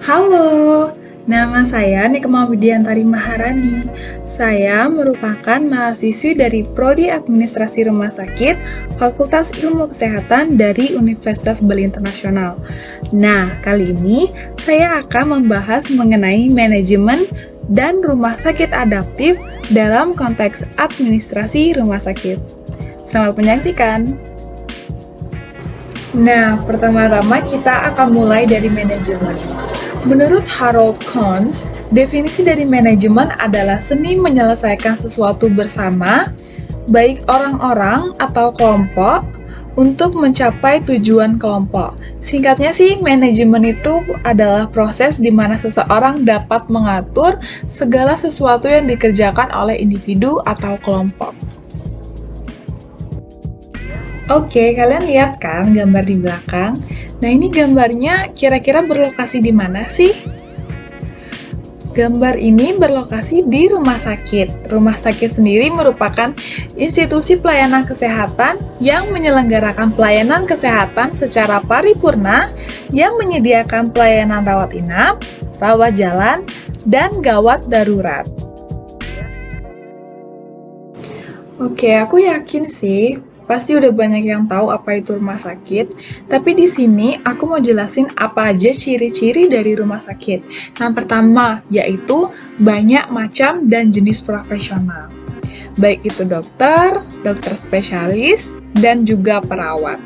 Halo, nama saya Nikma Widiantari Maharani. Saya merupakan mahasiswi dari Prodi Administrasi Rumah Sakit, Fakultas Ilmu Kesehatan dari Universitas Bali Internasional. Nah, kali ini saya akan membahas mengenai manajemen dan rumah sakit adaptif dalam konteks administrasi rumah sakit. Selamat menyaksikan. Nah, pertama-tama kita akan mulai dari manajemen. Menurut Harold Kohns, definisi dari manajemen adalah seni menyelesaikan sesuatu bersama, baik orang-orang atau kelompok, untuk mencapai tujuan kelompok. Singkatnya sih, manajemen itu adalah proses di mana seseorang dapat mengatur segala sesuatu yang dikerjakan oleh individu atau kelompok. Oke, kalian lihat kan gambar di belakang? Nah, ini gambarnya kira-kira berlokasi di mana sih? Gambar ini berlokasi di rumah sakit. Rumah sakit sendiri merupakan institusi pelayanan kesehatan yang menyelenggarakan pelayanan kesehatan secara paripurna yang menyediakan pelayanan rawat inap, rawat jalan, dan gawat darurat. Oke, aku yakin sih pasti udah banyak yang tahu apa itu rumah sakit, tapi di sini aku mau jelasin apa aja ciri-ciri dari rumah sakit. Yang pertama, yaitu banyak macam dan jenis profesional. Baik itu dokter, dokter spesialis, dan juga perawat.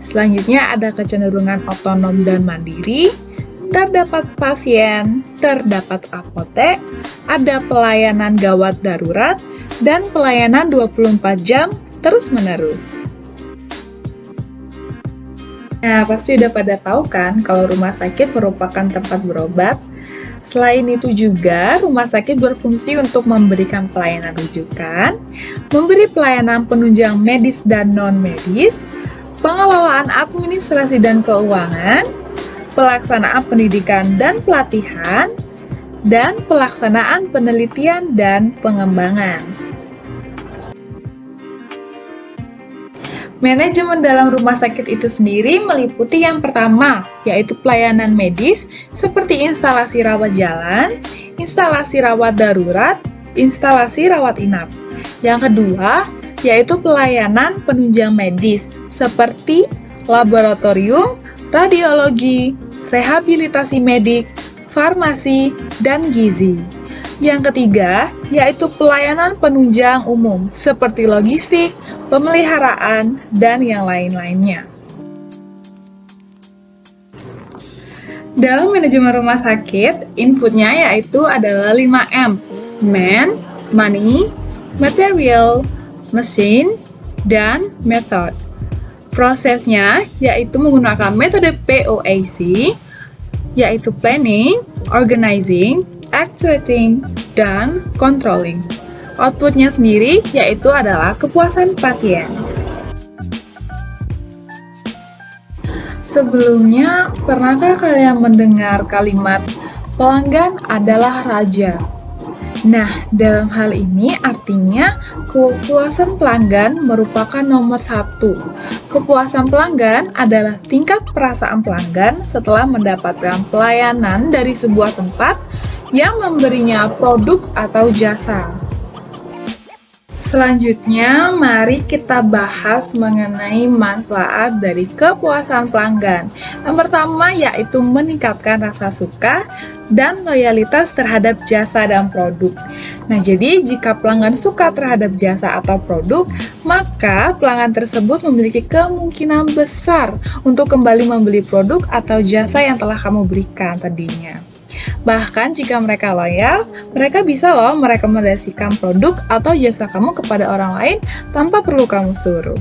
Selanjutnya ada kecenderungan otonom dan mandiri, terdapat pasien, terdapat apotek, ada pelayanan gawat darurat, dan pelayanan 24 jam terus-menerus. Nah, pasti udah pada tahu kan kalau rumah sakit merupakan tempat berobat. Selain itu juga, rumah sakit berfungsi untuk memberikan pelayanan rujukan, memberi pelayanan penunjang medis dan non-medis, pengelolaan administrasi dan keuangan, pelaksanaan pendidikan dan pelatihan, dan pelaksanaan penelitian dan pengembangan. Manajemen dalam rumah sakit itu sendiri meliputi yang pertama, yaitu pelayanan medis seperti instalasi rawat jalan, instalasi rawat darurat, instalasi rawat inap. Yang kedua, yaitu pelayanan penunjang medis seperti laboratorium, radiologi, rehabilitasi medik, farmasi, dan gizi. Yang ketiga, yaitu pelayanan penunjang umum seperti logistik, pemeliharaan, dan yang lain-lainnya. Dalam manajemen rumah sakit, inputnya yaitu adalah 5M, man, money, material, mesin, dan method. Prosesnya yaitu menggunakan metode POAC, yaitu planning, organizing, actuating, dan controlling. Outputnya sendiri yaitu adalah kepuasan pasien. Sebelumnya, pernahkah kalian mendengar kalimat pelanggan adalah raja? Nah, dalam hal ini artinya kepuasan pelanggan merupakan nomor satu. Kepuasan pelanggan adalah tingkat perasaan pelanggan setelah mendapatkan pelayanan dari sebuah tempat yang memberinya produk atau jasa. Selanjutnya, mari kita bahas mengenai manfaat dari kepuasan pelanggan. Yang pertama yaitu meningkatkan rasa suka dan loyalitas terhadap jasa dan produk. Nah, jadi jika pelanggan suka terhadap jasa atau produk, maka pelanggan tersebut memiliki kemungkinan besar untuk kembali membeli produk atau jasa yang telah kamu berikan tadinya. Bahkan jika mereka loyal, mereka bisa loh merekomendasikan produk atau jasa kamu kepada orang lain tanpa perlu kamu suruh.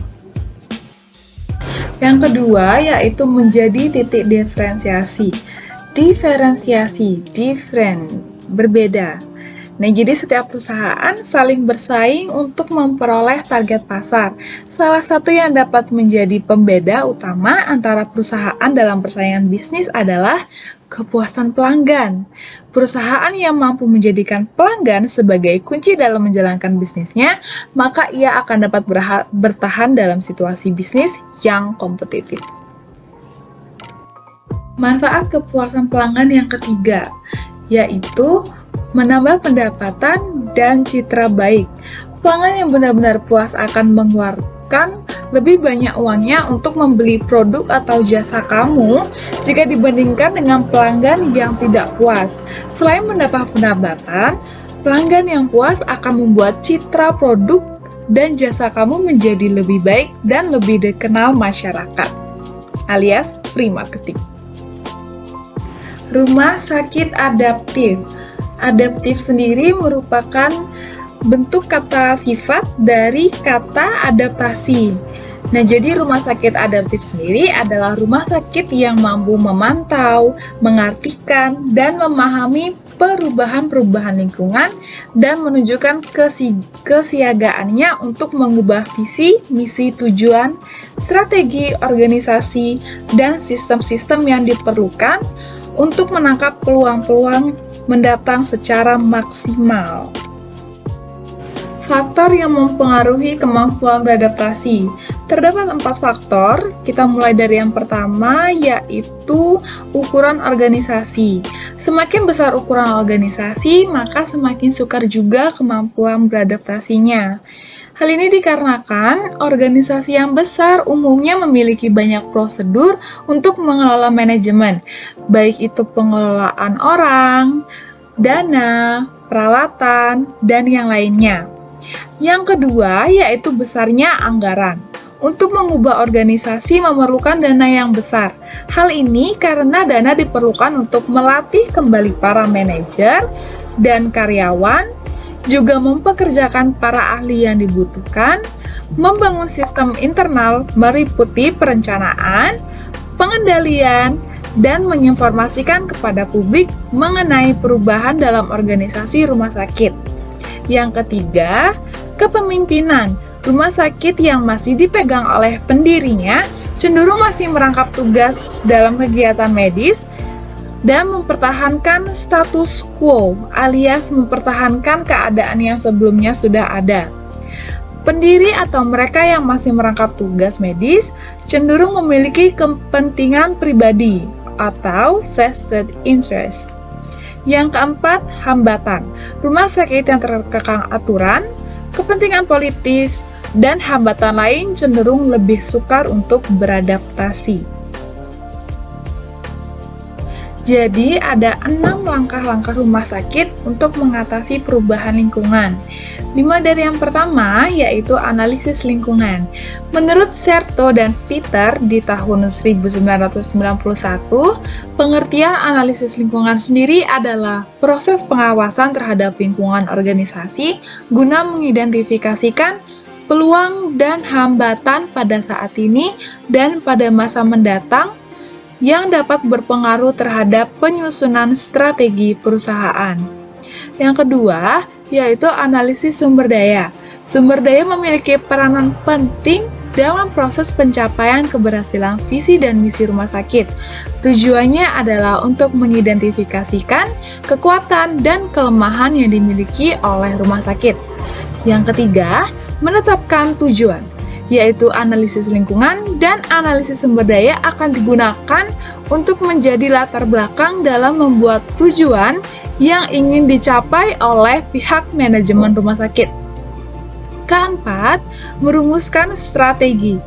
Yang kedua yaitu menjadi titik diferensiasi. Different, berbeda. Nah, jadi setiap perusahaan saling bersaing untuk memperoleh target pasar. Salah satu yang dapat menjadi pembeda utama antara perusahaan dalam persaingan bisnis adalah kepuasan pelanggan. Perusahaan yang mampu menjadikan pelanggan sebagai kunci dalam menjalankan bisnisnya, maka ia akan dapat bertahan dalam situasi bisnis yang kompetitif. Manfaat kepuasan pelanggan yang ketiga, yaitu menambah pendapatan dan citra baik. Pelanggan yang benar-benar puas akan mengeluarkan lebih banyak uangnya untuk membeli produk atau jasa kamu jika dibandingkan dengan pelanggan yang tidak puas. Selain mendapat pendapatan, pelanggan yang puas akan membuat citra produk dan jasa kamu menjadi lebih baik dan lebih dikenal masyarakat, alias free marketing. Rumah sakit adaptif. Adaptif sendiri merupakan bentuk kata sifat dari kata adaptasi. Nah, jadi rumah sakit adaptif sendiri adalah rumah sakit yang mampu memantau, mengartikan, dan memahami perubahan-perubahan lingkungan dan menunjukkan kesiagaannya untuk mengubah visi, misi, tujuan, strategi, organisasi, dan sistem-sistem yang diperlukan untuk menangkap peluang-peluang mendatang secara maksimal. Faktor yang mempengaruhi kemampuan beradaptasi. Terdapat 4 faktor. Kita mulai dari yang pertama, yaitu ukuran organisasi. Semakin besar ukuran organisasi, maka semakin sukar juga kemampuan beradaptasinya. Hal ini dikarenakan organisasi yang besar umumnya memiliki banyak prosedur untuk mengelola manajemen, baik itu pengelolaan orang, dana, peralatan, dan yang lainnya. Yang kedua, yaitu besarnya anggaran. Untuk mengubah organisasi memerlukan dana yang besar. Hal ini karena dana diperlukan untuk melatih kembali para manajer dan karyawan, juga mempekerjakan para ahli yang dibutuhkan, membangun sistem internal meliputi perencanaan, pengendalian, dan menginformasikan kepada publik mengenai perubahan dalam organisasi rumah sakit. Yang ketiga, kepemimpinan. Rumah sakit yang masih dipegang oleh pendirinya cenderung masih merangkap tugas dalam kegiatan medis dan mempertahankan status quo, alias mempertahankan keadaan yang sebelumnya sudah ada. Pendiri atau mereka yang masih merangkap tugas medis cenderung memiliki kepentingan pribadi atau vested interest. Yang keempat, hambatan. Rumah sakit yang terkekang aturan, kepentingan politis, dan hambatan lain cenderung lebih sukar untuk beradaptasi. Jadi, ada 6 langkah-langkah rumah sakit untuk mengatasi perubahan lingkungan. 5 dari yang pertama, yaitu analisis lingkungan. Menurut Serto dan Peter di tahun 1991, pengertian analisis lingkungan sendiri adalah proses pengawasan terhadap lingkungan organisasi guna mengidentifikasikan peluang dan hambatan pada saat ini dan pada masa mendatang yang dapat berpengaruh terhadap penyusunan strategi perusahaan. Yang kedua, yaitu analisis sumber daya. Sumber daya memiliki peranan penting dalam proses pencapaian keberhasilan visi dan misi rumah sakit. Tujuannya adalah untuk mengidentifikasikan kekuatan dan kelemahan yang dimiliki oleh rumah sakit. Yang ketiga, menetapkan tujuan, yaitu analisis lingkungan dan analisis sumber daya akan digunakan untuk menjadi latar belakang dalam membuat tujuan yang ingin dicapai oleh pihak manajemen rumah sakit. Keempat, merumuskan strategi,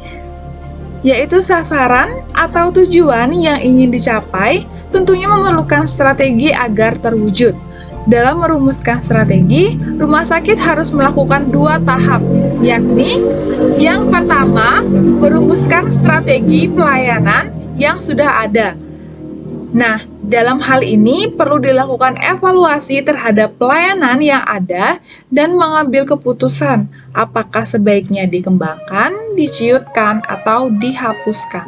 yaitu sasaran atau tujuan yang ingin dicapai tentunya memerlukan strategi agar terwujud. Dalam merumuskan strategi, rumah sakit harus melakukan 2 tahap, yakni yang pertama, merumuskan strategi pelayanan yang sudah ada. Nah, dalam hal ini perlu dilakukan evaluasi terhadap pelayanan yang ada dan mengambil keputusan apakah sebaiknya dikembangkan, diciutkan, atau dihapuskan.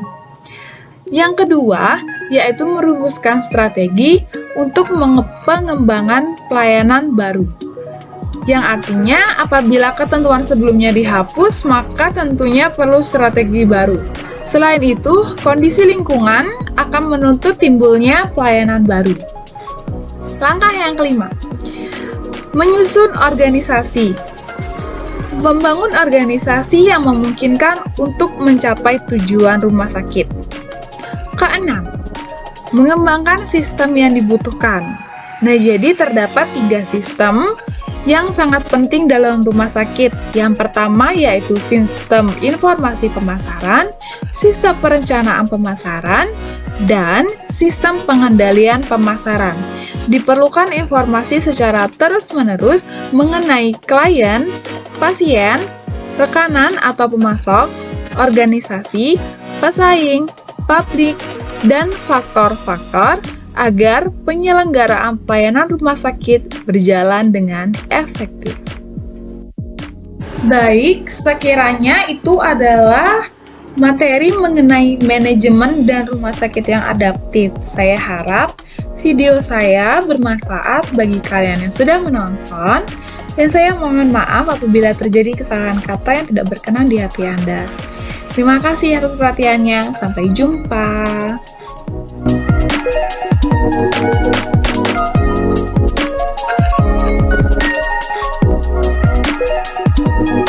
Yang kedua, yaitu merumuskan strategi untuk pengembangan pelayanan baru. Yang artinya, apabila ketentuan sebelumnya dihapus, maka tentunya perlu strategi baru. Selain itu, kondisi lingkungan akan menuntut timbulnya pelayanan baru. Langkah yang kelima, menyusun organisasi. Membangun organisasi yang memungkinkan untuk mencapai tujuan rumah sakit. Keenam, mengembangkan sistem yang dibutuhkan. Nah, jadi terdapat 3 sistem yang sangat penting dalam rumah sakit. Yang pertama yaitu sistem informasi pemasaran, sistem perencanaan pemasaran, dan sistem pengendalian pemasaran. Diperlukan informasi secara terus-menerus mengenai klien, pasien, rekanan atau pemasok, organisasi, pesaing, publik, dan faktor-faktor agar penyelenggaraan pelayanan rumah sakit berjalan dengan efektif. Baik, sekiranya itu adalah materi mengenai manajemen dan rumah sakit yang adaptif. Saya harap video saya bermanfaat bagi kalian yang sudah menonton, dan saya mohon maaf apabila terjadi kesalahan kata yang tidak berkenan di hati Anda. Terima kasih atas perhatiannya. Sampai jumpa. Thank you.